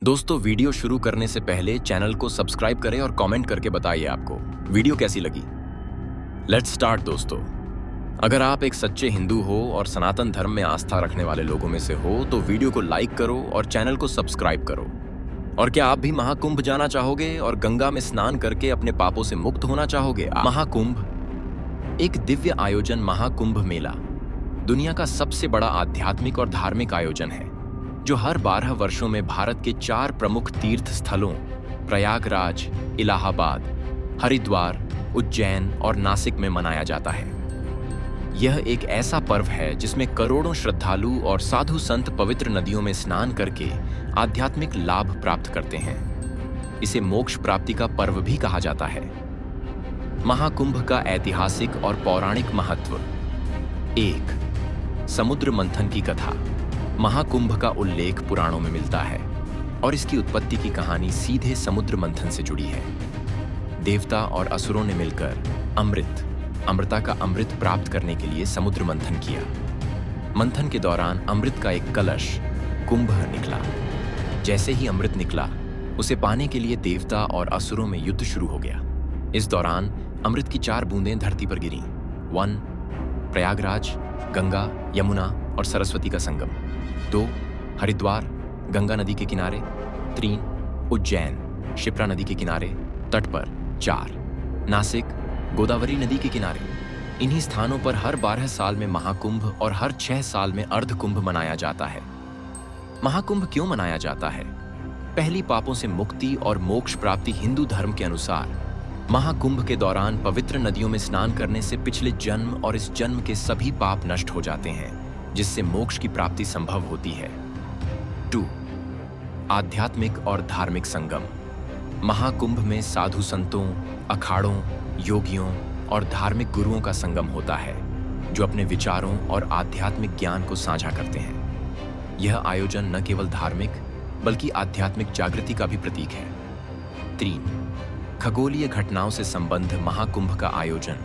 दोस्तों, वीडियो शुरू करने से पहले चैनल को सब्सक्राइब करें और कमेंट करके बताइए आपको वीडियो कैसी लगी। लेट्स स्टार्ट दोस्तों। अगर आप एक सच्चे हिंदू हो और सनातन धर्म में आस्था रखने वाले लोगों में से हो तो वीडियो को लाइक करो और चैनल को सब्सक्राइब करो। और क्या आप भी महाकुंभ जाना चाहोगे और गंगा में स्नान करके अपने पापों से मुक्त होना चाहोगे? महाकुंभ एक दिव्य आयोजन। महाकुंभ मेला दुनिया का सबसे बड़ा आध्यात्मिक और धार्मिक आयोजन है जो हर 12 वर्षों में भारत के 4 प्रमुख तीर्थ स्थलों प्रयागराज, इलाहाबाद, हरिद्वार, उज्जैन और नासिक में मनाया जाता है। यह एक ऐसा पर्व है जिसमें करोड़ों श्रद्धालु और साधु संत पवित्र नदियों में स्नान करके आध्यात्मिक लाभ प्राप्त करते हैं। इसे मोक्ष प्राप्ति का पर्व भी कहा जाता है। महाकुंभ का ऐतिहासिक और पौराणिक महत्व। 1. समुद्र मंथन की कथा। महाकुंभ का उल्लेख पुराणों में मिलता है और इसकी उत्पत्ति की कहानी सीधे समुद्र मंथन से जुड़ी है। देवता और असुरों ने मिलकर अमृता का अमृत प्राप्त करने के लिए समुद्र मंथन किया। मंथन के दौरान अमृत का एक कलश कुंभ निकला। जैसे ही अमृत निकला, उसे पाने के लिए देवता और असुरों में युद्ध शुरू हो गया। इस दौरान अमृत की 4 बूंदें धरती पर गिरीं। 1. प्रयागराज, गंगा, यमुना और सरस्वती का संगम। 2. हरिद्वार, गंगा नदी के किनारे। 3. उज्जैन, शिप्रा नदी के किनारे तट पर। 4. नासिक, गोदावरी नदी के किनारे। इन्हीं स्थानों पर हर 12 साल में महाकुंभ और हर 6 साल में अर्धकुंभ मनाया जाता है। महाकुंभ क्यों मनाया जाता है? पहली, पापों से मुक्ति और मोक्ष प्राप्ति। हिंदू धर्म के अनुसार महाकुंभ के दौरान पवित्र नदियों में स्नान करने से पिछले जन्म और इस जन्म के सभी पाप नष्ट हो जाते हैं, जिससे मोक्ष की प्राप्ति संभव होती है। 2. आध्यात्मिक और धार्मिक संगम। महाकुंभ में साधु संतों, अखाड़ों, योगियों और धार्मिक गुरुओं का संगम होता है जो अपने विचारों और आध्यात्मिक ज्ञान को साझा करते हैं। यह आयोजन न केवल धार्मिक बल्कि आध्यात्मिक जागृति का भी प्रतीक है। 3. खगोलीय घटनाओं से संबंध। महाकुंभ का आयोजन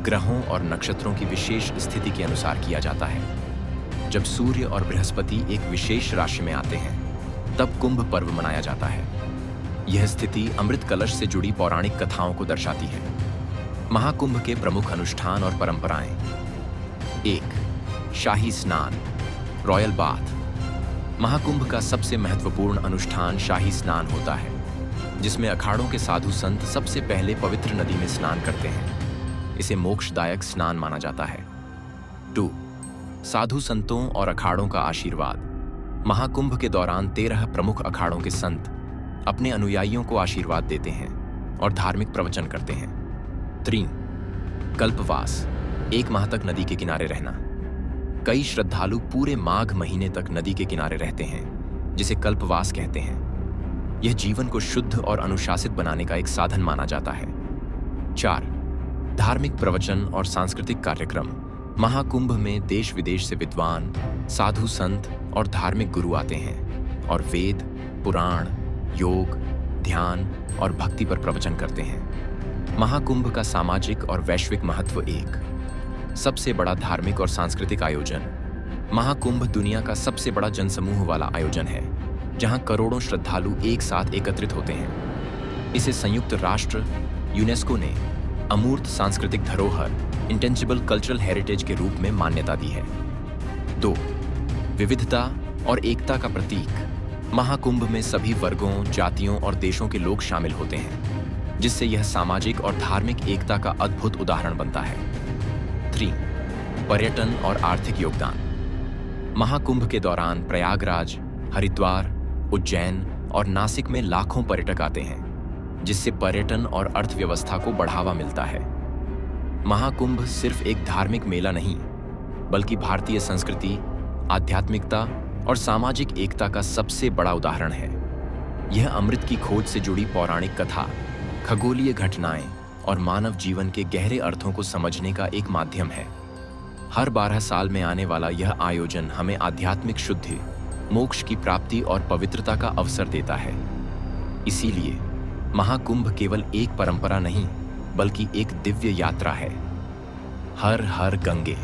ग्रहों और नक्षत्रों की विशेष स्थिति के अनुसार किया जाता है। जब सूर्य और बृहस्पति एक विशेष राशि में आते हैं, तब कुंभ पर्व मनाया जाता है। यह स्थिति अमृत कलश से जुड़ी पौराणिक कथाओं को दर्शाती है। महाकुंभ के प्रमुख अनुष्ठान और परंपराएं। 1. शाही स्नान, रॉयल बाथ। महाकुंभ का सबसे महत्वपूर्ण अनुष्ठान शाही स्नान होता है, जिसमें अखाड़ों के साधु संत सबसे पहले पवित्र नदी में स्नान करते हैं। इसे मोक्षदायक स्नान माना जाता है। 2. साधु संतों और अखाड़ों का आशीर्वाद। महाकुंभ के दौरान 13 प्रमुख अखाड़ों के संत अपने अनुयायियों को आशीर्वाद देते हैं और धार्मिक प्रवचन करते हैं। 3. कल्पवास, 1 माह तक नदी के किनारे रहना। कई श्रद्धालु पूरे माघ महीने तक नदी के किनारे रहते हैं, जिसे कल्पवास कहते हैं। यह जीवन को शुद्ध और अनुशासित बनाने का एक साधन माना जाता है। 4. धार्मिक प्रवचन और सांस्कृतिक कार्यक्रम। महाकुंभ में देश विदेश से विद्वान, साधु संत और धार्मिक गुरु आते हैं और वेद, पुराण, योग, ध्यान और भक्ति पर प्रवचन करते हैं। महाकुंभ का सामाजिक और वैश्विक महत्व। 1. सबसे बड़ा धार्मिक और सांस्कृतिक आयोजन। महाकुंभ दुनिया का सबसे बड़ा जनसमूह वाला आयोजन है, जहां करोड़ों श्रद्धालु एक साथ एकत्रित होते हैं। इसे संयुक्त राष्ट्र यूनेस्को ने अमूर्त सांस्कृतिक धरोहर इंटेंजिबल कल्चरल हेरिटेज के रूप में मान्यता दी है। 2. विविधता और एकता का प्रतीक। महाकुंभ में सभी वर्गों, जातियों और देशों के लोग शामिल होते हैं, जिससे यह सामाजिक और धार्मिक एकता का अद्भुत उदाहरण बनता है। 3. पर्यटन और आर्थिक योगदान। महाकुंभ के दौरान प्रयागराज, हरिद्वार, उज्जैन और नासिक में लाखों पर्यटक आते हैं, जिससे पर्यटन और अर्थव्यवस्था को बढ़ावा मिलता है। महाकुंभ सिर्फ एक धार्मिक मेला नहीं, बल्कि भारतीय संस्कृति, आध्यात्मिकता और सामाजिक एकता का सबसे बड़ा उदाहरण है। यह अमृत की खोज से जुड़ी पौराणिक कथा, खगोलीय घटनाएं और मानव जीवन के गहरे अर्थों को समझने का एक माध्यम है। हर 12 साल में आने वाला यह आयोजन हमें आध्यात्मिक शुद्धि, मोक्ष की प्राप्ति और पवित्रता का अवसर देता है। इसीलिए महाकुंभ केवल एक परंपरा नहीं, बल्कि एक दिव्य यात्रा है। हर हर गंगे।